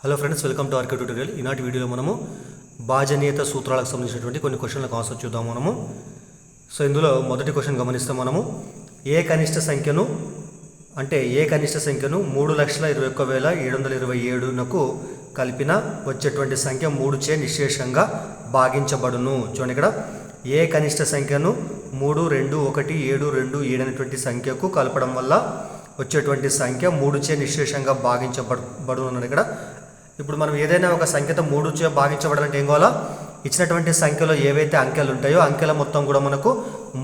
Hello friends, welcome to RK tutorial. ఈనాటి వీడియోలో మనము భాజనీయత సూత్రాలకు సంబంధించినటువంటి కొన్ని క్వశ్చన్లకు ఆన్సర్ చూద్దాం మనము. సో ఇందులో మొదటి క్వశ్చన్ గమనిస్తే మనము ఏ కనిష్ట సంఖ్యను 3,21,727కు కలిపిన వచ్చేటువంటి సంఖ్య 3 చే నిశేషంగా భాగించబడును. చూడండి, ఇక్కడ ఏ కనిష్ట సంఖ్యను 3, 2, 1, 7, 2, 7 అనేటువంటి సంఖ్యకు కలపడం వల్ల వచ్చేటువంటి సంఖ్య 3 చే నిశేషంగా భాగించబడును అన్నాడు ఇక్కడ. ఇప్పుడు మనం ఏదైనా ఒక సంఖ్యతో 3 చే భాగించబడాలంటే ఏం కావాలా? ఇచ్చినటువంటి సంఖ్యలో ఏవైతే అంకెలు ఉంటాయో అంకెల మొత్తం కూడా మనకు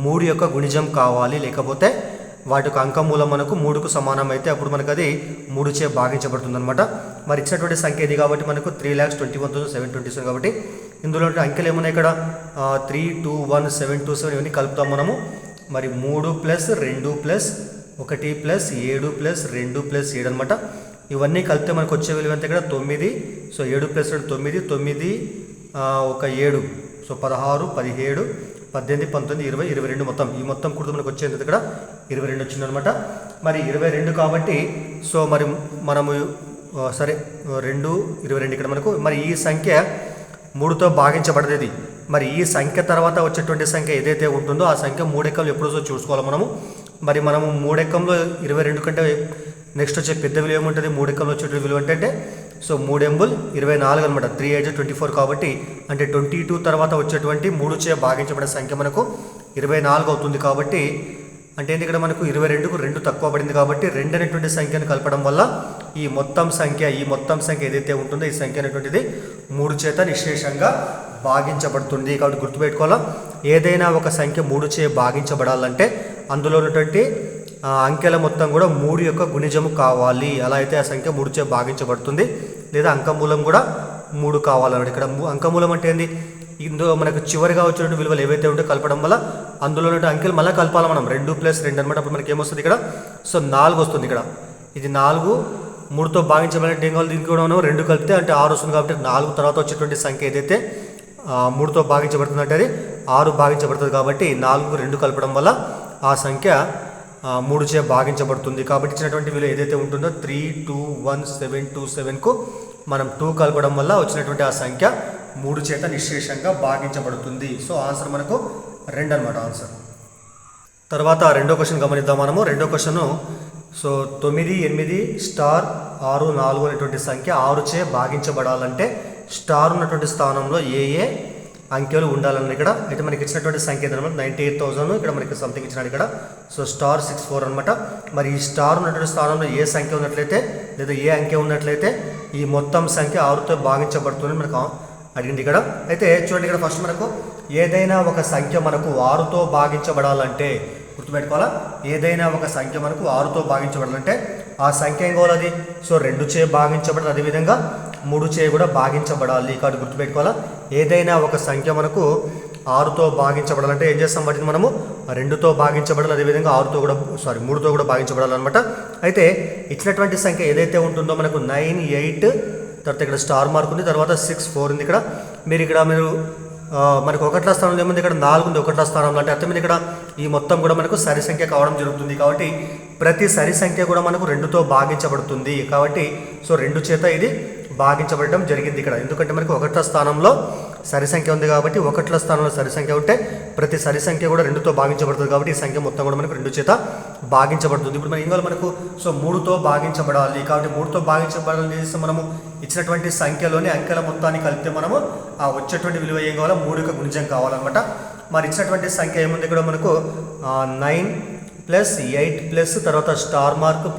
3 యొక్క గుణిజం కావాలి, లేకపోతే వాటి యొక్క అంకమూలం మనకు 3కు సమానం అయితే అప్పుడు మనకు అది 3 చే భాగించబడుతుంది అనమాట. మరి ఇచ్చినటువంటి సంఖ్య ఇది కాబట్టి మనకు 3,21,727 కాబట్టి ఇందులో అంకెలు ఏమున్నాయి ఇక్కడ 3, 2, 1, 7, 2, 7 ఇవన్నీ కలుపుతాం మనము. మరి 3 + 2 + 1 + 7 + 2 + 7 అనమాట. ఇవన్నీ కలిపితే మనకు వచ్చే విలువ అంతా ఇక్కడ 9. సో 7 + 2 9, 9 1 7, సో 16, 17, 18, 19, 20, 22 మొత్తం ఈ మొత్తం కూడా మనకు వచ్చేది ఇక్కడ 22 వచ్చింది అనమాట. మరి 22 కాబట్టి సో మరి మనము సరే 2, 22 ఇక్కడ మనకు. మరి ఈ సంఖ్య 3తో భాగించబడేది. మరి ఈ సంఖ్య తర్వాత వచ్చేటువంటి సంఖ్య ఏదైతే ఉంటుందో ఆ సంఖ్య 3 ఎక్కలు ఎప్పుడో చూసుకోవాలి మనము. మరి మనము 3 ఎక్కంలో 22 కంటే నెక్స్ట్ వచ్చే పెద్ద విలువ ఏముంటుంది? 3 ఎక్కంలో వచ్చేటువంటి విలువ అంటే సో 3 ఎంబుల్ 24 అనమాట. 3 8 24 కాబట్టి అంటే 22 తర్వాత వచ్చేటువంటి 3 చే భాగించబడే సంఖ్య మనకు 24 అవుతుంది. కాబట్టి అంటే ఇక్కడ మనకు 22కు 2 తక్కువ పడింది కాబట్టి 2 అనేటువంటి సంఖ్యను కలపడం వల్ల ఈ మొత్తం సంఖ్య ఏదైతే ఉంటుందో ఈ సంఖ్య అనేటువంటిది 3 చేత నిశేషంగా భాగించబడుతుంది. కాబట్టి గుర్తుపెట్టుకోవాలా, ఏదైనా ఒక సంఖ్య 3 చే భాగించబడాలంటే అందులో ఉన్నటువంటి అంకెల మొత్తం కూడా 3 యొక్క గుణిజము కావాలి. అలా అయితే ఆ సంఖ్య 3 చే భాగించబడుతుంది. లేదా అంకమూలం కూడా 3 కావాలన్నమాట. ఇక్కడ అంకమూలం అంటే ఏంది? ఇందులో మనకు చివరిగా వచ్చినటువంటి విలువలు ఏవైతే ఉంటే కలపడం వల్ల అందులో ఉన్న అంకెలు మళ్ళీ కలపాలి మనం. 2 + 2 అనమాట. అప్పుడు మనకి ఏమొస్తుంది ఇక్కడ? సో 4 వస్తుంది. ఇక్కడ ఇది 4 3తో భాగించబడాలంటే ఏం కావాలి? దీనికి కూడా మనం 2 కలిపితే అంటే 6 వస్తుంది. కాబట్టి 4 తర్వాత వచ్చేటువంటి సంఖ్య ఏదైతే 3తో భాగించబడుతుంది అంటే అది 6 భాగించబడుతుంది. కాబట్టి 4కు 2 కలపడం వల్ల ఆ సంఖ్య 3 చే భాగించబడుతుంది. కాబట్టి ఇచ్చినటువంటి విలువ ఏదైతే ఉంటుందో 321,727కు మనం 2 కలపడం వల్ల వచ్చినటువంటి ఆ సంఖ్య 3 చేత నిశేషంగా భాగించబడుతుంది. సో ఆన్సర్ మనకు 2 అనమాట ఆన్సర్. తర్వాత రెండో క్వశ్చన్ గమనిద్దాం మనము. రెండో క్వశ్చన్ సో 9, 8, స్టార్ 6, 4 అనేటువంటి సంఖ్య 6 చే భాగించబడాలంటే స్టార్ ఉన్నటువంటి స్థానంలో ఏ అంకెలు ఉండాలని ఇక్కడ అయితే మనకి ఇచ్చినటువంటి సంఖ్య అనమాట 98,000. ఇక్కడ మనకి సంథింగ్ ఇచ్చినాడు ఇక్కడ. సో స్టార్ 64 అనమాట. మరి ఈ స్టార్ ఉన్నటువంటి స్థానంలో ఏ సంఖ్య ఉన్నట్లయితే లేదా ఏ అంకె ఉన్నట్లయితే ఈ మొత్తం సంఖ్య 6తో భాగించబడుతుంది మనకు అడిగింది ఇక్కడ. అయితే చూడండి, ఇక్కడ ఫస్ట్ మనకు ఏదైనా ఒక సంఖ్య మనకు 6తో భాగించబడాలంటే గుర్తుపెట్టుకోవాలా, ఏదైనా ఒక సంఖ్య మనకు 6తో భాగించబడాలంటే ఆ సంఖ్య ఏం కావాలి? అది సో 2 చే భాగించబడాలి, అదేవిధంగా 3 చే కూడా భాగించబడాలి. కాబట్టి గుర్తుపెట్టుకోవాలా, ఏదైనా ఒక సంఖ్య మనకు 6తో భాగించబడాలంటే ఏం చేస్తాం? వాటిని మనము 2తో భాగించబడాలి, అదేవిధంగా 3తో కూడా భాగించబడాలన్నమాట. అయితే ఇచ్చినటువంటి సంఖ్య ఏదైతే ఉంటుందో మనకు 9, 8 తర్వాత ఇక్కడ స్టార్ మార్క్ ఉంది, తర్వాత 6, 4 ఉంది. ఇక్కడ మీరు మనకు 1వ స్థానంలో ఏముంది? ఇక్కడ 4 ఉంది 1వ స్థానంలో. అంటే అర్థం ఇక్కడ ఈ మొత్తం కూడా మనకు సరి సంఖ్య కావడం జరుగుతుంది. కాబట్టి ప్రతి సరి సంఖ్య కూడా మనకు 2తో భాగించబడుతుంది. కాబట్టి సో 2 చేత ఇది భాగించబడడం జరిగింది ఇక్కడ. ఎందుకంటే మనకు 1వ స్థానంలో సరి సంఖ్య ఉంది కాబట్టి 1వ స్థానంలో సరి సంఖ్య ఉంటే ప్రతి సరి సంఖ్య కూడా 2తో భాగించబడుతుంది. కాబట్టి ఈ సంఖ్య మొత్తం కూడా మనకు 2 చేత భాగించబడుతుంది. ఇప్పుడు మనకి ఇంకా మనకు సో 3తో భాగించబడాలి. కాబట్టి 3తో భాగించబడాలని చేస్తే మనము ఇచ్చినటువంటి సంఖ్యలోని అంకెల మొత్తాన్ని కలిపితే మనము ఆ వచ్చేటువంటి విలువ ఏం కావాలో 3 యొక్క గుణిజం కావాలన్నమాట. మరి ఇచ్చినటువంటి సంఖ్య ఏముంది ఇక్కడ మనకు 9 + 8 తర్వాత స్టార్ మార్క్ +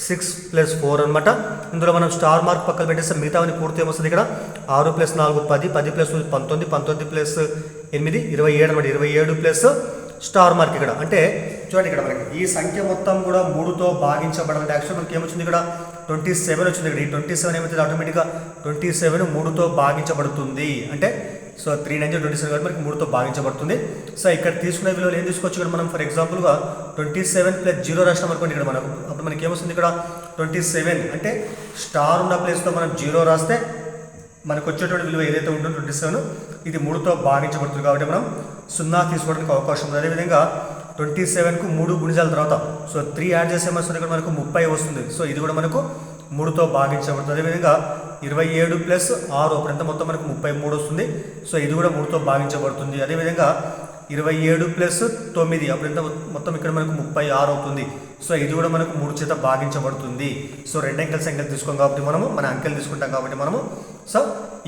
6 + 4 అనమాట. ఇందులో మనం స్టార్ మార్క్ పక్కన పెట్టేస్తే మిగతావన్నీ పూర్తి ఏమొస్తుంది? ఇక్కడ 6 + 4 10, 10 + 19, 19 + 8 27 అనమాట. 27 + స్టార్ మార్క్ ఇక్కడ. అంటే చూడండి, ఇక్కడ మనకి ఈ సంఖ్య మొత్తం కూడా 3తో భాగించబడాలంటే యాక్చువల్ మనకి ఏమొచ్చింది? ఇక్కడ 27 వచ్చింది. ఇక్కడ ఈ 27 ఏమవుతుంది? ఆటోమేటిక్గా 27 3తో భాగించబడుతుంది. అంటే సో 3 9 27 కాబట్టి మనకి 3తో భాగించబడుతుంది. సో ఇక్కడ తీసుకునే విలువలు ఏం తీసుకోవచ్చు? ఇక్కడ మనం ఫర్ ఎగ్జాంపుల్గా 27 + 0 రాష్ట్రం అనుకోండి. ఇక్కడ మనకు అప్పుడు మనకి ఏమొస్తుంది? ఇక్కడ 27 అంటే స్టార్ ఉన్న ప్లేస్లో మనం 0 రాస్తే మనకు వచ్చేటువంటి విలువ ఏదైతే ఉంటుందో 27 ఇది 3తో భాగించబడుతుంది. కాబట్టి మనం 0 తీసుకోవడానికి అవకాశం ఉంది. అదేవిధంగా 27కు 3 గుణిజాల తర్వాత సో 3 యాడ్ చేసే వస్తుంది ఇక్కడ మనకు 30 వస్తుంది. సో ఇది కూడా మనకు 3తో భాగించబడుతుంది. అదేవిధంగా 27 ప్లస్ 6 అప్పుడు ఎంత మొత్తం మనకు 33 వస్తుంది. సో ఇది కూడా 3తో భాగించబడుతుంది. అదేవిధంగా 27 ప్లస్ 9 అప్పుడు ఎంత మొత్తం ఇక్కడ మనకు 36 అవుతుంది. సో ఇది కూడా మనకు 3 చేత భాగించబడుతుంది. సో 2 అంకెల సంఖ్యలు తీసుకోం కాబట్టి మనము మన అంకెలు తీసుకుంటాం కాబట్టి మనము సో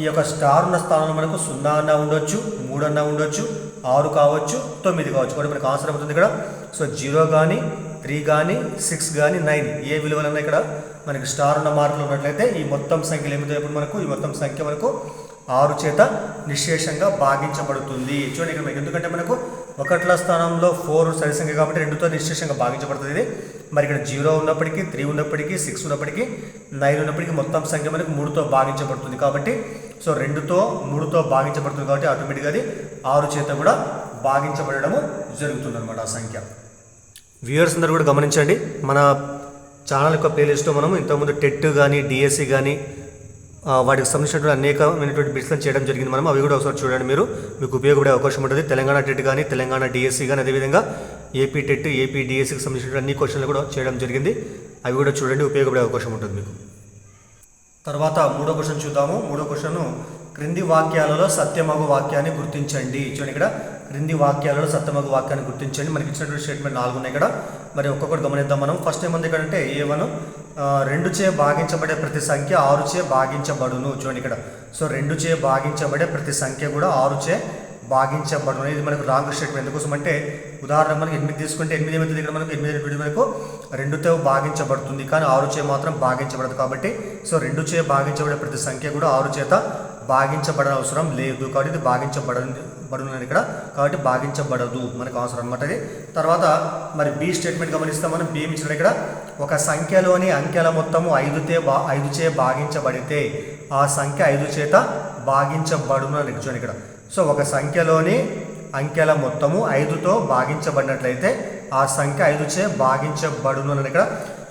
ఈ యొక్క స్టార్ ఉన్న స్థానంలో మనకు 0 అన్నా ఉండొచ్చు, 3 అన్నా ఉండొచ్చు, 6 కావచ్చు, 9 కావచ్చు. కాబట్టి మనకు ఆన్సర్ అవుతుంది ఇక్కడ. సో 0 కానీ 3 కానీ 6 కానీ 9 ఏ విలువలన్నా ఇక్కడ మనకి స్టార్ ఉన్న మార్కులు ఉన్నట్లయితే ఈ మొత్తం సంఖ్యలు ఏమిటో ఇప్పుడు మనకు ఈ మొత్తం సంఖ్య మనకు 6 చేత నిశ్శేషంగా భాగించబడుతుంది. చూడండి ఇక్కడ మనకి ఎందుకంటే మనకు 1ల స్థానంలో 4 సరి సంఖ్య కాబట్టి 2తో నిశ్శేషంగా భాగించబడుతుంది ఇది. మరి ఇక్కడ 0 ఉన్నప్పటికీ, 3 ఉన్నప్పటికీ, 6 ఉన్నప్పటికీ, 9 ఉన్నప్పటికీ మొత్తం సంఖ్య మనకు 3తో భాగించబడుతుంది కాబట్టి సో 2తో 3తో భాగించబడుతుంది కాబట్టి ఆటోమేటిక్గా అది 6 చేత కూడా భాగించబడము జరుగుతుంది అనమాట ఆ సంఖ్య. వ్యూయర్స్ అందరూ కూడా గమనించండి, మన ఛానల్ యొక్క ప్లేలిస్ట్లో మనం ఇంతకుముందు టెట్ కానీ డిఎస్సి కానీ వాటికి సంబంధించినటువంటి అనేకమైనటువంటి బిట్స్లను చేయడం జరిగింది. మనం అవి కూడా ఒకసారి చూడండి, మీకు ఉపయోగపడే అవకాశం ఉంటుంది. తెలంగాణ టెట్ కానీ, తెలంగాణ డిఎస్సి కానీ, అదేవిధంగా ఏపీ టెట్, ఏపీ డిఎస్సికి సంబంధించిన అన్ని క్వశ్చన్లు కూడా చేయడం జరిగింది. అవి కూడా చూడండి, ఉపయోగపడే అవకాశం ఉంటుంది మీకు. తర్వాత 3వ క్వశ్చన్ చూద్దాము. 3వ క్వశ్చన్, క్రింది వాక్యాలలో సత్యమగు వాక్యాన్ని గుర్తించండి. చూడండి ఇక్కడ క్రింది వాక్యాలలో సత్యమగు వాక్యాన్ని గుర్తించండి. మనకి ఇచ్చినటువంటి స్టేట్మెంట్ 4 ఉన్నాయి ఇక్కడ. మరి ఒక్కొక్కటి గమనిద్దాం మనం. ఫస్ట్ ఏముంది ఇక్కడ అంటే A1 2 చే భాగించబడే ప్రతి సంఖ్య 6 చే భాగించబడును. చూడండి ఇక్కడ సో 2 చే భాగించబడే ప్రతి సంఖ్య కూడా 6 చే భాగించబడును. ఇది మనకు రాంగ్ స్టేట్మెంట్. ఎందుకోసం అంటే ఉదాహరణ మనకి 8 తీసుకుంటే 8 ఏమవుతుంది ఇక్కడ మనకు 8 మనకు 2తో భాగించబడుతుంది కానీ 6 చే మాత్రం భాగించబడదు. కాబట్టి సో 2 చే భాగించబడే ప్రతి సంఖ్య కూడా 6 చేత భాగించబడన అవసరం లేదు కాబట్టి ఇది భాగించబడును ఇక్కడ, కాబట్టి భాగించబడదు మనకు అవసరం అనమాట ఇది. తర్వాత మరి బి స్టేట్మెంట్ గమనిస్తాం మనం. బి ఇచ్చిన ఇక్కడ ఒక సంఖ్యలోని అంకెల మొత్తము 5 చే భాగించబడితే ఆ సంఖ్య 5 చేత భాగించబడును అని చూడండి ఇక్కడ. సో ఒక సంఖ్యలోని అంకెల మొత్తము 5తో భాగించబడినట్లయితే ఆ సంఖ్య 5 చే భాగించబడును అని ఇక్కడ.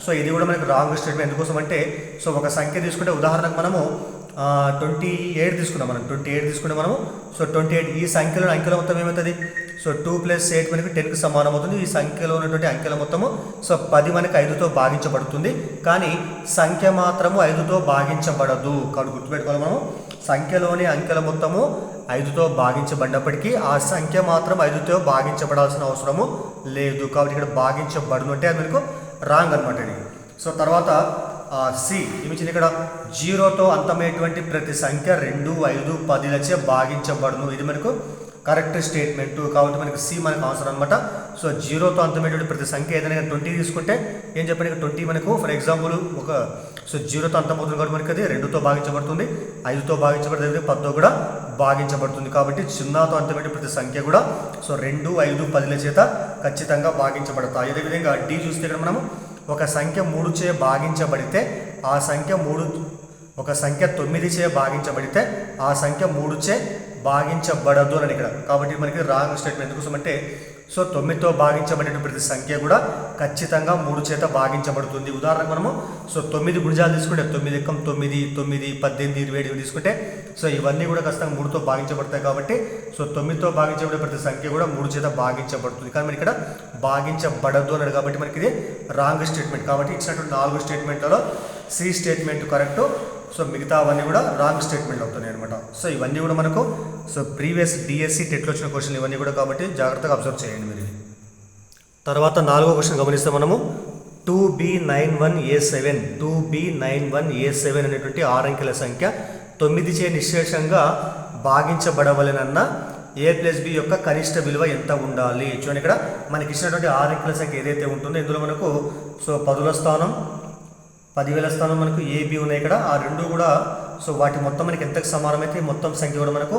సో ఇది కూడా మనకు రాంగ్ స్టేట్మెంట్. ఎందుకోసం అంటే సో ఒక సంఖ్య తీసుకుంటే ఉదాహరణకు మనము 28 తీసుకున్నాం. మనం 28 తీసుకుంటే మనము సో 28 ఈ సంఖ్యలో అంకెల మొత్తం ఏమవుతుంది? సో 2 + 8 మనకి 10కి సమానం అవుతుంది. ఈ సంఖ్యలో ఉన్నటువంటి అంకెల మొత్తము సో 10 మనకి 5తో భాగించబడుతుంది కానీ సంఖ్య మాత్రము 5తో భాగించబడదు. కాబట్టి గుర్తుపెట్టుకోవాలి మనము, సంఖ్యలోని అంకెల మొత్తము 5తో భాగించబడినప్పటికీ ఆ సంఖ్య మాత్రం 5తో భాగించబడాల్సిన అవసరము లేదు. కాబట్టి ఇక్కడ భాగించబడును అంటే అది మనకు రాంగ్ అనమాట ఇది. సో తర్వాత సి ఏమిచ్చింది ఇక్కడ, 0తో అంతమయ్యేటువంటి ప్రతి సంఖ్య 2, 5, 10లచే భాగించబడును. ఇది మనకు కరెక్ట్ స్టేట్మెంట్ కాబట్టి మనకి సి మనకు అవసరం అనమాట. సో 0తో అంతమయ్యేటువంటి ప్రతి సంఖ్య ఏదైనా 20 తీసుకుంటే ఏం చెప్పండి, 20 మనకు ఫర్ ఎగ్జాంపుల్ ఒక సో 0తో అంతమవుతుంది కాబట్టి మనకి అది 2తో భాగించబడుతుంది, 5తో భాగించబడుతుంది, 10తో కూడా భాగించబడుతుంది. కాబట్టి 0తో అంతమయ్యే ప్రతి సంఖ్య కూడా సో 2, 5, 10ల చేత ఖచ్చితంగా భాగించబడతాయి. అదేవిధంగా డి చూస్తే ఇక్కడ మనము ఒక సంఖ్య 3 చే భాగించబడితే ఆ సంఖ్య 9 చే భాగించబడితే ఆ సంఖ్య 3 చే భాగించబడదు అని ఇక్కడ. కాబట్టి మనకి రాంగ్ స్టేట్మెంట్. ఎందుకోసం అంటే సో 9తో భాగించబడే ప్రతి సంఖ్య కూడా ఖచ్చితంగా 3 చేత భాగించబడుతుంది. ఉదాహరణకు మనము సో 9 గుణిజాలు తీసుకుంటే 9 × 9, 9, 18, 27 తీసుకుంటే సో ఇవన్నీ కూడా ఖచ్చితంగా 3తో భాగించబడతాయి. కాబట్టి సో 9తో భాగించబడే ప్రతి సంఖ్య కూడా 3 చేత భాగించబడుతుంది కానీ మనకి ఇక్కడ భాగించబడదు అన్నాడు కాబట్టి మనకి ఇది రాంగ్ స్టేట్మెంట్. కాబట్టి ఇచ్చినటువంటి 4 స్టేట్మెంట్లలో సి స్టేట్మెంట్ కరెక్ట్. సో మిగతా అవన్నీ కూడా రాంగ్ స్టేట్మెంట్ అవుతున్నాయి అనమాట. సో ఇవన్నీ కూడా మనకు సో ప్రీవియస్ డిఎస్సి టెట్లో వచ్చిన క్వశ్చన్లు ఇవన్నీ కూడా కాబట్టి జాగ్రత్తగా అబ్జర్వ్ చేయండి మీరు. తర్వాత 4వ క్వశ్చన్ గమనిస్తే మనము 2B91A7 2B91A7 అనేటువంటి 6 అంకెల సంఖ్య 9 చే నిశ్శేషంగా భాగించబడవలెనన్న A + B యొక్క కనిష్ట విలువ ఎంత ఉండాలి? చూడండి ఇక్కడ మనకి ఇచ్చినటువంటి 6 అంకెల సంఖ్య ఏదైతే ఉంటుందో ఇందులో మనకు సో 10ల స్థానం 10,000 స్థానం మనకు AB ఉన్నాయి ఇక్కడ. ఆ రెండు కూడా సో వాటి మొత్తం మనకి ఎంతకు సమానమైతే మొత్తం సంఖ్య కూడా మనకు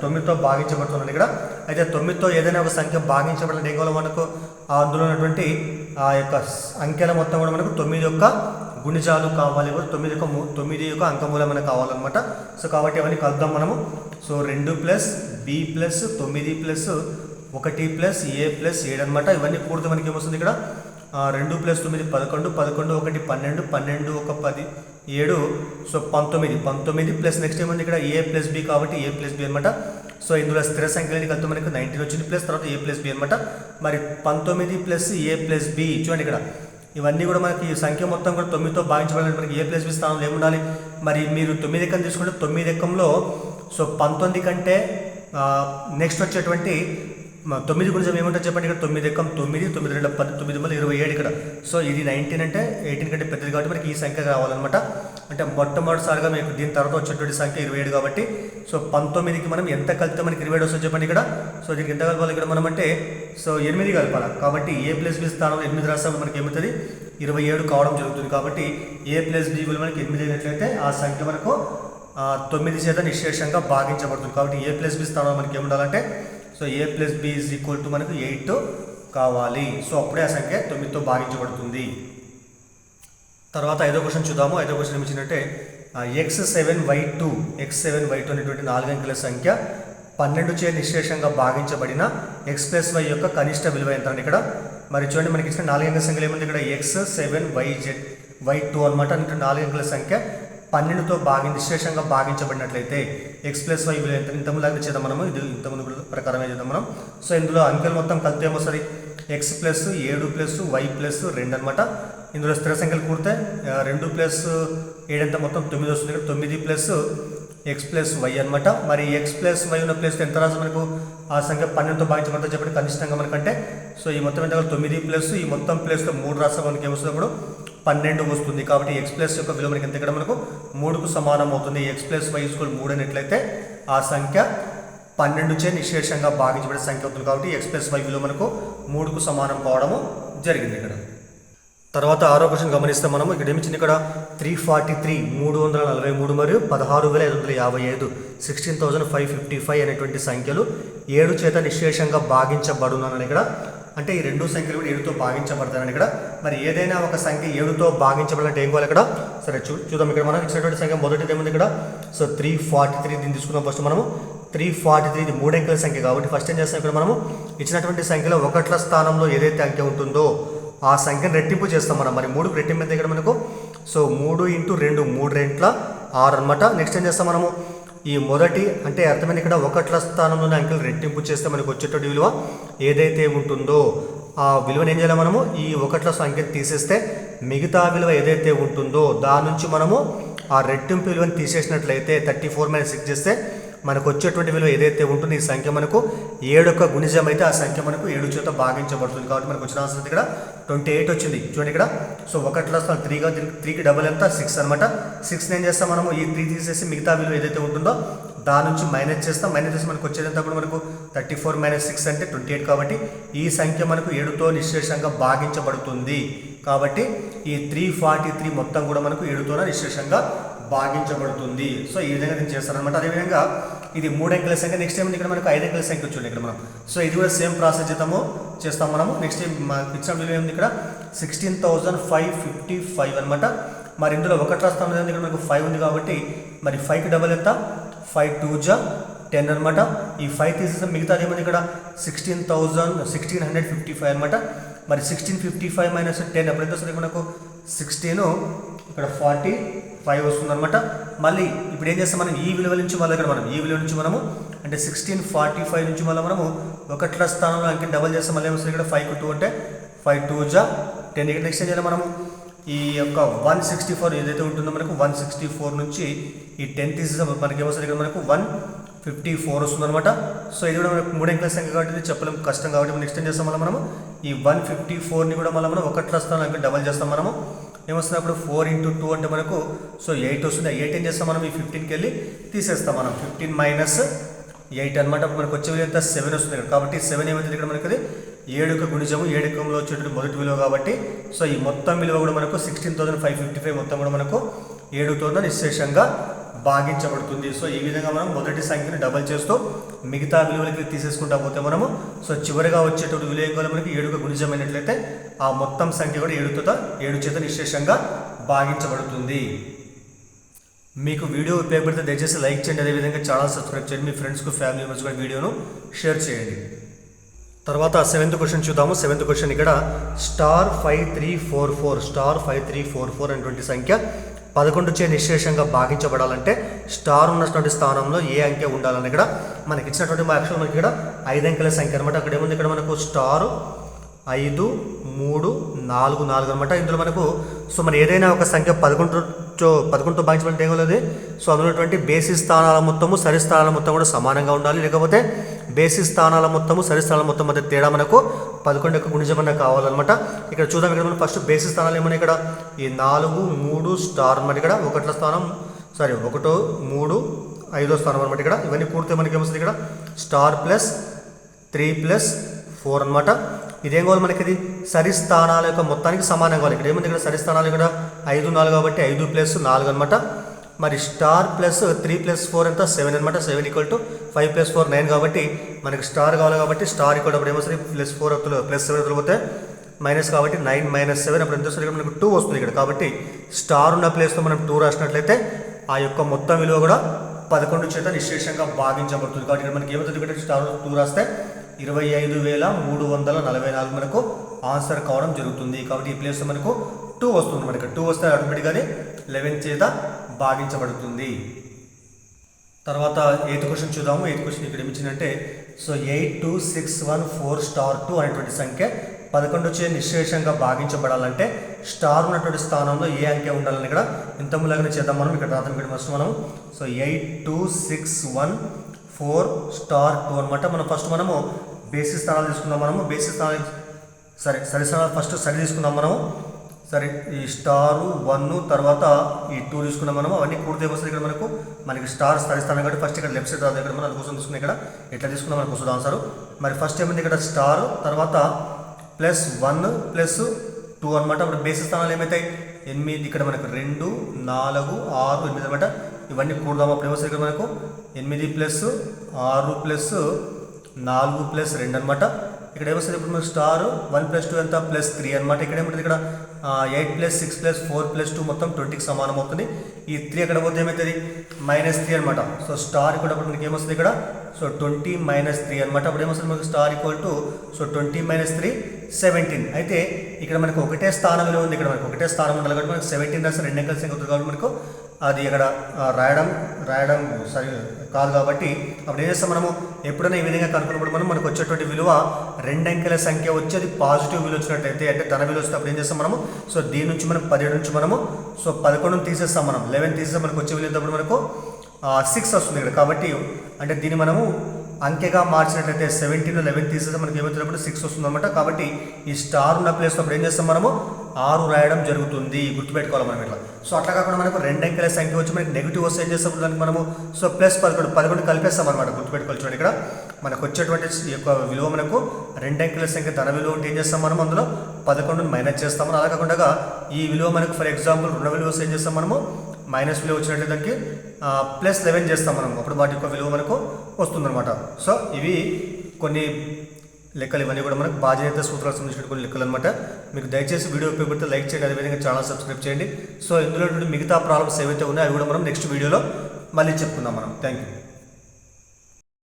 9తో భాగించబడుతుంది ఇక్కడ. అయితే 9తో ఏదైనా ఒక సంఖ్య భాగించబడాలంటే ఏం కావాలి మనకు, అందులో ఉన్నటువంటి ఆ యొక్క అంకెల మొత్తం కూడా మనకు 9 యొక్క గుణిజాలు కావాలి, 9 యొక్క అంకమూలం మనకు కావాలన్నమాట. సో కాబట్టి అవన్నీ కలుద్దాం మనము. సో 2 + B + 9 + 1 + A + 7 అనమాట. ఇవన్నీ కూడితే మనకి ఏమొస్తుంది ఇక్కడ 2 + 9 11, 11 1 12, 12 1 10 7 సో 19 ప్లస్ నెక్స్ట్ ఏముంది ఇక్కడ A + B కాబట్టి A + B అనమాట. సో ఇందులో స్థిర సంఖ్యలని కలిపి మనకు 19 వచ్చింది ప్లస్ తర్వాత A + B అనమాట. మరి 19 + A + B చూడండి ఇక్కడ ఇవన్నీ కూడా మనకి ఈ సంఖ్య మొత్తం కూడా 9తో భాగించబడాలంటే మనకి a ప్లస్ b స్థానంలో ఏముండాలి? మరి మీరు 9 ఎక్కం తీసుకుంటే 9 ఎక్కంలో సో 19 కంటే నెక్స్ట్ వచ్చేటువంటి 9 గుణిజం ఏముంటుంది చెప్పండి. ఇక్కడ 9 ఎక్కం 9, 9 2 10, 9 మళ్ళీ 27 ఇక్కడ. సో ఇది 19 అంటే 18 కంటే పెద్దది కాబట్టి మనకి ఈ సంఖ్య కావాలన్నమాట. అంటే మొట్టమొదటిసారిగా మీకు దీని తర్వాత వచ్చేటువంటి సంఖ్య 27 కాబట్టి సో 19కి మనం ఎంత కలిపితే మనకి 27 వస్తుంది చెప్పండి ఇక్కడ. సో దీనికి ఎంత కలపాలి ఇక్కడ మనం అంటే సో 8 కలపాలి. కాబట్టి a ప్లస్ b స్థానంలో 8 రాస్తాము మనకి ఏమవుతుంది 27 కావడం జరుగుతుంది. కాబట్టి a ప్లస్ b విలువ మనకి 8 అయినట్లయితే ఆ సంఖ్య మనకు 9 చేత నిశ్శేషంగా భాగించబడుతుంది. కాబట్టి a ప్లస్ b స్థానంలో మనకి ఏముండాలంటే so a plus b is equal to మనకు 8 కావాలి. సో అప్పుడే ఆ సంఖ్య 9తో భాగించబడుతుంది. తర్వాత 5వ క్వశ్చన్ చూద్దాము. 5వ క్వశ్చన్ ఏమిచ్చిందంటే x7y2 అనేటువంటి 4 అంకెల సంఖ్య 12 చే నిశ్శేషంగా భాగించబడిన x ప్లస్ y యొక్క కనిష్ట విలువ ఎంత అని ఇక్కడ. మరి చూడండి మనకి ఇచ్చిన 4 అంకెల సంఖ్యలు ఏముంది ఇక్కడ x7y2 అనమాట. అంటే 4 అంకెల సంఖ్య 12తో నిశ్శేషంగా భాగించబడినట్లయితే x ప్లస్ y విలువ ఎంత ఇంతకుముందు చేద్దాం మనము. ఇది ఇంతకుముందు ప్రకారమే చేద్దాం మనం. సో ఇందులో అంకెలు మొత్తం కలిపితే ఏమొస్తుంది x plus 7 plus y plus 2 అనమాట. ఇందులో స్థిర సంఖ్యలు కూడితే 2 ప్లస్ 7 అంతా మొత్తం 9 వస్తుంది. ఇక్కడ 9 ప్లస్ x ప్లస్ y అనమాట. మరి x ప్లస్ y ఉన్న ప్లేస్లో ఎంత రాసి మనకు ఆ సంఖ్య 12తో భాగించబడుతుంది చెప్పండి కనిష్టంగా మనకంటే. సో ఈ మొత్తం ఎంత 9 ప్లస్ ఈ మొత్తం ప్లేస్లో 3 రాస్తే మనకి ఏమొస్తుంది అప్పుడు 12 వస్తుంది. కాబట్టి x ప్లస్ యొక్క విలువ మనకి ఎంత ఇక్కడ మనకు 3కు సమానం అవుతుంది. x ప్లస్ y ఈక్వల్ 3 అయినట్లయితే ఆ సంఖ్య 12 చే నిశ్శేషంగా భాగించబడే సంఖ్య అవుతుంది. కాబట్టి x ప్లస్ y విలువ మనకు 3కు సమానం కావడము జరిగింది ఇక్కడ. తర్వాత 6వ క్వశ్చన్ గమనిస్తే మనము ఇక్కడ ఏమిచ్చింది ఇక్కడ 343 343 మరియు 16,555 16,555 అనేటువంటి సంఖ్యలు 7 చేత నిశ్శేషంగా భాగించబడునని ఇక్కడ. అంటే ఈ రెండు సంఖ్యలు కూడా 7తో భాగించబడతాయని ఇక్కడ. మరి ఏదైనా ఒక సంఖ్య 7తో భాగించబడాలంటే ఏం కావాలి ఇక్కడ? సరే చూద్దాం. ఇక్కడ మనం ఇచ్చినటువంటి సంఖ్య మొదటిది ఏముంది ఇక్కడ సో 343 దీన్ని తీసుకుందాం. ఫస్ట్ మనము 343 ఇది 3 అంకెల సంఖ్య కాబట్టి ఫస్ట్ ఏం చేస్తాం ఇక్కడ మనము ఇచ్చినటువంటి సంఖ్యలో 1ల స్థానంలో ఏదైతే అంకె ఉంటుందో ఆ సంఖ్యను రెట్టింపు చేస్తాం మనం. మరి 3కు రెట్టింపు ఎంత ఇక్కడ మనకు సో 3 × 2 3 రెంట్ల 6 అనమాట. నెక్స్ట్ ఏం చేస్తాం మనము ఈ మొదటి అంటే అర్థమైన ఇక్కడ 1ల స్థానంలోని అంకెలు రెట్టింపు చేస్తే మనకు వచ్చేటువంటి విలువ ఏదైతే ఉంటుందో ఆ విలువను ఏం చేయాలి మనము ఈ 1ల సంఖ్యను తీసేస్తే మిగతా విలువ ఏదైతే ఉంటుందో దాని నుంచి మనము ఆ రెట్టింపు విలువను తీసేసినట్లయితే 34 - 6 చేస్తే మనకు వచ్చేటువంటి విలువ ఏదైతే ఉంటుందో ఈ సంఖ్య మనకు 7 యొక్క గుణిజం అయితే ఆ సంఖ్య మనకు 7 చేత భాగించబడుతుంది. కాబట్టి మనకు వచ్చిన ఆన్సర్ ఇక్కడ 28 వచ్చింది. చూడండి ఇక్కడ సో 1ల స్థానం 3కి డబల్ ఎంత 6 అనమాట. 6 ఏం చేస్తాం మనము ఈ 3 తీసేసి మిగతా విలువ ఏదైతే ఉంటుందో దాని నుంచి మైనస్ చేస్తాం. మైనస్ చేసి మనకు వచ్చేదంతా కూడా మనకు 34 - 6 అంటే 28. కాబట్టి ఈ సంఖ్య మనకు 7తో నిశ్శేషంగా భాగించబడుతుంది. కాబట్టి ఈ 343 మొత్తం కూడా మనకు 7తోనే నిశ్శేషంగా భాగించబడుతుంది. సో ఈ విధంగా నేను చేస్తానమాట. అదేవిధంగా ఇది 3 అంకెల సంఖ్య. నెక్స్ట్ ఏముంది ఇక్కడ మనకు 5 అంకెల సంఖ్య వచ్చింది ఇక్కడ మనం. సో ఇది కూడా సేమ్ ప్రాసెస్ చేస్తాం మనము. నెక్స్ట్ ఇచ్చిన విలువ ఏముంది ఇక్కడ 16,555 అనమాట. మరి ఇందులో 1ల స్థానంలో ఇక్కడ మనకు 5 ఉంది కాబట్టి మరి 5కి డబల్ ఎంత 5 × 2 = 10 అనమాట. ఈ 5 తీసేస్తే మిగతాది ఏముంది ఇక్కడ 1655 అనమాట. మరి 1655 - 10 ఎప్పుడైతే వస్తుంది మనకు 16 ఇక్కడ 45 వస్తుంది అనమాట. మళ్ళీ ఇప్పుడు ఏం చేస్తాం మనం ఈ విలువ నుంచి మళ్ళీ ఇక్కడ మనం ఈ విలువ నుంచి మనము అంటే 1645 నుంచి మళ్ళీ మనము 1ల స్థానంలో అంకె డబల్ చేస్తాం. మళ్ళీ ఏమొస్తుంది ఇక్కడ 5 × 2 అంటే 5 × 2 = 10. ఇక్కడ నెక్స్ట్ ఏం చేయాలి మనము ఈ యొక్క 164 ఏదైతే ఉంటుందో మనకు 164 నుంచి ఈ 10 తీసేసాం మనకి ఏమొస్తుంది ఇక్కడ మనకు 154 వస్తుంది అనమాట. సో ఇది కూడా మనకు 3 అంకెల సంఖ్య కాబట్టి చెప్పలేం కష్టం కాబట్టి నెక్స్ట్ ఏం చేస్తాం మళ్ళీ మనము ఈ 154ని కూడా మళ్ళీ మనం 1ల స్థానంలో అంకె డబల్ చేస్తాం మనము. ఏమొస్తుంది అప్పుడు 4 × 2 అంటే మనకు సో 8 వస్తుంది. 8 ఏం చేస్తాం మనం ఈ 15కి వెళ్ళి తీసేస్తాం మనం 15 - 8 అనమాట. అప్పుడు మనకు వచ్చే విలువ ఎంత 7 వస్తుంది ఇక్కడ. కాబట్టి 7 ఏమవుతుంది ఇక్కడ మనకి 7 యొక్క గుణిజము 7 ఎకంలో వచ్చేటువంటి మొదటి విలువ కాబట్టి సో ఈ మొత్తం విలువ కూడా మనకు 16,555 మొత్తం కూడా మనకు 7తోనే నిశ్శేషంగా భాగించబడుతుంది. సో ఈ విధంగా మనం మొదటి సంఖ్యను డబల్ చేస్తూ మిగతా విలువలకి తీసేసుకుంటా పోతే మనము సో చివరిగా వచ్చేటువంటి విలువ కూడా మనకి 7 యొక్క గుణిజమైనట్లయితే ఆ మొత్తం సంఖ్య కూడా 7 చేత నిశ్శేషంగా భాగించబడుతుంది. మీకు వీడియో ఉపయోగపడితే దయచేసి లైక్ చేయండి. అదేవిధంగా ఛానల్ సబ్స్క్రైబ్ చేయండి. మీ ఫ్రెండ్స్కు ఫ్యామిలీ మెంబర్స్ కూడా వీడియోను షేర్ చేయండి. తర్వాత 7th క్వశ్చన్ చూద్దాము. 7th క్వశ్చన్ ఇక్కడ *5344 అనేటువంటి సంఖ్య 11 చే నిశ్శేషంగా భాగించబడాలంటే స్టార్ ఉన్నటువంటి స్థానంలో ఏ అంకె ఉండాలని ఇక్కడ మనకి ఇచ్చినటువంటి యాక్చువల్ మనకి ఇక్కడ 5 అంకెల సంఖ్య అనమాట. అక్కడ ఏముంది ఇక్కడ మనకు స్టార్ 5 3 4 4 అనమాట. ఇందులో మనకు సో మన ఏదైనా ఒక సంఖ్య 11తో భాగించబడితే ఏం కాలేదు. సో అందులో ఉన్నటువంటి బేసిస్ స్థానాల మొత్తము సరి స్థానాల మొత్తం కూడా సమానంగా ఉండాలి. లేకపోతే బేసిస్ స్థానాల మొత్తము సరి స్థానాల మొత్తం మధ్య తేడా మనకు 11 యొక్క గుణిజమన్న కావాలన్నమాట. ఇక్కడ చూద్దాం. ఇక్కడ మనం ఫస్ట్ బేసిస్ స్థానాలు ఏమన్నా ఇక్కడ ఈ 4 3 స్టార్ అనమాట. ఇక్కడ 1వ స్థానం 1 3 5వ స్థానం అనమాట. ఇక్కడ ఇవన్నీ పూర్తి మనకి ఏమొస్తుంది ఇక్కడ స్టార్ ప్లస్ 3 ప్లస్ 4 అనమాట. ఇదేం కావాలి మనకి, ఇది సరి స్థానాల యొక్క మొత్తానికి సమానం కావాలి. ఇక్కడ ఏముంది, ఇక్కడ సరి స్థానాలు ఇక్కడ 5 4 కాబట్టి 5 ప్లస్ 4 అనమాట. మరి స్టార్ ప్లస్ 3 ప్లస్ 4 ఎంత 7 అనమాట. 7 = 5 ప్లస్ 4 9 కాబట్టి మనకి స్టార్ కావాలి. కాబట్టి స్టార్ ఇక్కడ అప్పుడు ఏమొస్తుంది ప్లస్ 4 అవుతుంది ప్లస్ 7 అవుతుంది మైనస్ కాబట్టి 9 మైనస్ 7 అప్పుడు ఎంత వస్తుంది, ఇక్కడ మనకు 2 వస్తుంది ఇక్కడ. కాబట్టి స్టార్ ఉన్న ప్లేస్లో మనం 2 రాసినట్లయితే ఆ యొక్క మొత్తం విలువ కూడా 11 చేత నిశ్శేషంగా భాగించబడుతుంది. కాబట్టి ఇక్కడ మనకి ఏమవుతుంది, ఇక్కడ స్టార్ 2 రాస్తే 25,344 మనకు ఆన్సర్ కావడం జరుగుతుంది. కాబట్టి ఈ ప్లేస్లో మనకు 2 వస్తుంది. మనకి 2 వస్తే ఆటోమేటిక్గానే 11 చేత భాగించబడుతుంది. తర్వాత 8th క్వశ్చన్ చూద్దాము. 8th క్వశ్చన్ ఇక్కడ ఏమిచ్చిందంటే సో 82614 స్టార్ 2 అనేటువంటి సంఖ్య 11 చే నిశ్శేషంగా భాగించబడాలంటే స్టార్ ఉన్నటువంటి స్థానంలో ఏ అంకె ఉండాలని ఇక్కడ ఇంతకుములాగానే చేద్దాం మనం. ఇక్కడ రాద్దాం ఇక్కడ ఫస్ట్ మనం. సో 82614 స్టార్ 2 అనమాట. మనం ఫస్ట్ మనము బేసిస్ స్థానాలు తీసుకుందాం. మనము బేసిస్ స్థానాలు సరి స్థానాలు ఫస్ట్ సరి తీసుకుందాం మనము. సరే ఈ స్టారు 1 తర్వాత ఈ 2 తీసుకున్నాం మనం. అవన్నీ పూర్తి వస్తుంది ఇక్కడ మనకి స్టార్ సరి స్థానం కాబట్టి ఫస్ట్ ఇక్కడ లెఫ్ట్ సైడ్ రాదు. ఇక్కడ మనం అందుకోసం తీసుకున్నాం. ఇక్కడ ఎట్లా తీసుకున్నాం మనకు వస్తుంది ఆన్సర్. మరి ఫస్ట్ ఏమైంది ఇక్కడ స్టార్ తర్వాత ప్లస్ 1 ప్లస్ 2 అనమాట. అప్పుడు బేసిస్ స్థానాలు ఏమవుతాయి 8 ఇక్కడ మనకు 2 4 6 8 అనమాట. ఇవన్నీ కూడదాం. అప్పుడు ఏమొస్తుంది ఇక్కడ మనకు 8 ప్లస్ 6 ప్లస్ 4 ప్లస్ 2 అనమాట. ఇక్కడ ఏమొస్తుంది ఇప్పుడు మనకు స్టార్ 1 ప్లస్ 2 ఎంత ప్లస్ 3 అనమాట. ఇక్కడ ఏముంటుంది ఇక్కడ 8 ప్లస్ 6 ప్లస్ 4 ప్లస్ 2 మొత్తం 20కి సమానం అవుతుంది. ఈ 3 ఎక్కడ పోతే ఏమవుతుంది -3 అనమాట. సో స్టార్ ఇక్కడ మనకి ఏమొస్తుంది ఇక్కడ సో 20 -3 అనమాట. అప్పుడు ఏమొస్తుంది మనకు స్టార్ ఈక్వల్ టు సో 20 - 3 17. అయితే ఇక్కడ మనకు ఒకటే స్థానం విలువ ఉంది. ఇక్కడ మనకు ఒకటే స్థానం ఉండాలి కాబట్టి మనకు 17 రాస్తే 2 అంకెల సంఖ్య అవుతుంది కాబట్టి మనకు అది ఇక్కడ రాయడం సరి కాదు. కాబట్టి అప్పుడు ఏం చేస్తాం మనము ఎప్పుడైనా ఈ విధంగా కనుక్కున్నప్పుడు మనకు వచ్చేటువంటి విలువ 2 అంకెల సంఖ్య వచ్చి అది పాజిటివ్ విలువ వచ్చినట్టయితే అంటే ధన విలువ వస్తే అప్పుడు ఏం చేస్తాం మనము సో దీని నుంచి మనం 17 నుంచి మనము సో 11 తీసేస్తాం. మనం 11 తీసేస్తే మనకు వచ్చే విలువ ఎంతప్పుడు మనకు 6 వస్తుంది ఇక్కడ. కాబట్టి అంటే దీన్ని మనము అంకెగా మార్చినట్లయితే 17 11 తీసేస్తే మనకి ఏమవుతున్నప్పుడు 6 వస్తుంది అనమాట. కాబట్టి ఈ స్టార్ ఉన్న ప్లేస్లో అప్పుడు ఏం చేస్తాం మనము 6 రాయడం జరుగుతుంది. గుర్తుపెట్టుకోవాలి మనం ఇట్లా. సో అట్లా కాకుండా మనకు 2 అంకెల సంఖ్య వచ్చి మనకి నెగిటివ్ వస్తే ఏం చేస్తాం దానికి మనము సో ప్లస్ 11 కలిపేస్తాం అనమాట. గుర్తుపెట్టుకోవాలి చూడండి. ఇక్కడ మనకు వచ్చేటువంటి ఈ యొక్క విలువ మనకు 2 అంకెల సంఖ్య ధన విలువ ఉంటే ఏం చేస్తాం మనం అందులో 11 మైనస్ చేస్తాము. అలా కాకుండా ఈ విలువ మనకు ఫర్ ఎగ్జాంపుల్ రుణ విలువ వస్తే ఏం చేస్తాం మనము మైనస్ విలువ వచ్చినట్లయితే దానికి ప్లస్ 11 చేస్తాం మనం. అప్పుడు వాటి యొక్క విలువ మనకు వస్తుందన్నమాట. సో ఇవి కొన్ని లెక్కలు, ఇవన్నీ కూడా మనకు బాధ్యత సూత్రాలకు సంబంధించిన కొన్ని లెక్కలు అనమాట. మీకు దయచేసి వీడియో ఉపయోగపడితే లైక్ చేయండి, అదేవిధంగా ఛానల్ సబ్స్క్రైబ్ చేయండి. సో ఇందులో మిగతా ప్రాబ్లమ్స్ ఏవైతే ఉన్నాయో అవి కూడా మనం నెక్స్ట్ వీడియోలో మళ్ళీ చెప్పుకుందాం మనం. Thank you.